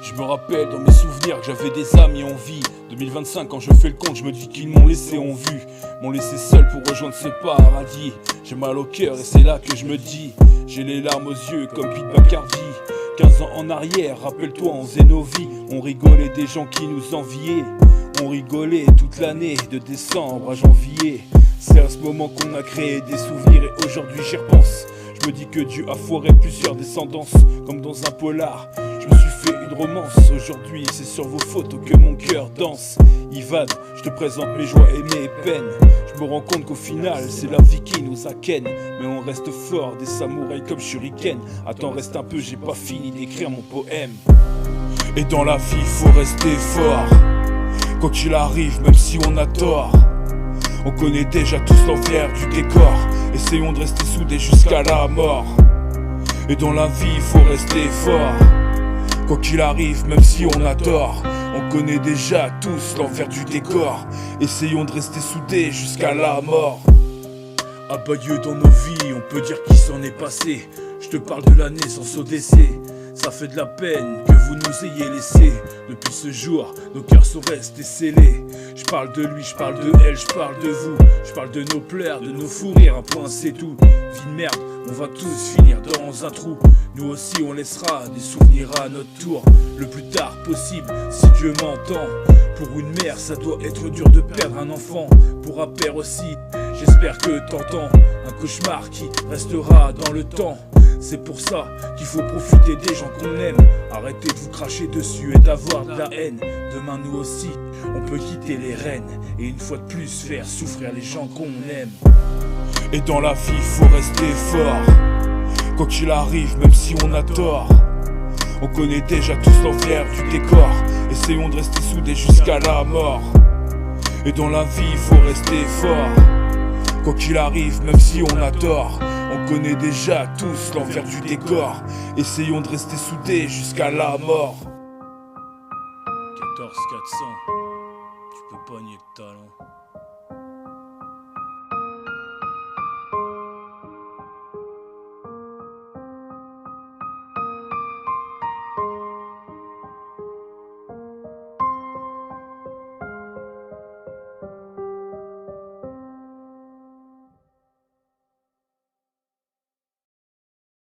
Je me rappelle dans mes souvenirs que j'avais des amis en vie. 2025 quand je fais le compte, je me dis qu'ils m'ont laissé en vue, m'ont laissé seul pour rejoindre ce paradis. J'ai mal au cœur et c'est là que je me dis, j'ai les larmes aux yeux comme Pete Bacardi. 15 ans en arrière, rappelle-toi, on faisait nos vies, on rigolait des gens qui nous enviaient. On rigolait toute l'année, de décembre à janvier. C'est à ce moment qu'on a créé des souvenirs et aujourd'hui j'y repense. Je me dis que Dieu a foiré plusieurs descendances, comme dans un polar. Je me suis fait une romance, aujourd'hui c'est sur vos photos que mon cœur danse. Ivan, je te présente mes joies et mes peines. Je me rends compte qu'au final c'est la vie qui nous a ken. Mais on reste fort, des samouraïs comme Shuriken. Attends, reste un peu, j'ai pas fini d'écrire mon poème. Et dans la vie faut rester fort, quoi qu'il arrive, même si on a tort. On connaît déjà tous l'envers du décor, essayons de rester soudés jusqu'à la mort. Et dans la vie faut rester fort, quoi qu'il arrive, même si on a tort. On connaît déjà tous l'envers du décor, essayons de rester soudés jusqu'à la mort. Abayeux dans nos vies, on peut dire qu'il s'en est passé. Je te parle de la naissance au décès. Ça fait de la peine que vous nous ayez laissés. Depuis ce jour, nos cœurs sont restés scellés. Je parle de lui, je parle de elle, je parle de vous. Je parle de nos pleurs, de nos fous rires, un point c'est tout. Vie de merde, on va tous finir dans un trou. Nous aussi on laissera des souvenirs à notre tour, le plus tard possible, si Dieu m'entend. Pour une mère, ça doit être dur de perdre un enfant. Pour un père aussi, j'espère que t'entends. Un cauchemar qui restera dans le temps. C'est pour ça qu'il faut profiter des gens qu'on aime. Arrêtez de vous cracher dessus et d'avoir de la haine. Demain nous aussi, on peut quitter les rênes et une fois de plus faire souffrir les gens qu'on aime. Et dans la vie faut rester fort, quoi qu'il arrive, même si on a tort. On connaît déjà tous l'envers du décor, essayons de rester soudés jusqu'à la mort. Et dans la vie faut rester fort, quoi qu'il arrive, même si on a tort. On connaît déjà tous l'envers du décor, essayons de rester soudés jusqu'à la mort. 14 400, tu peux pas nier le talent.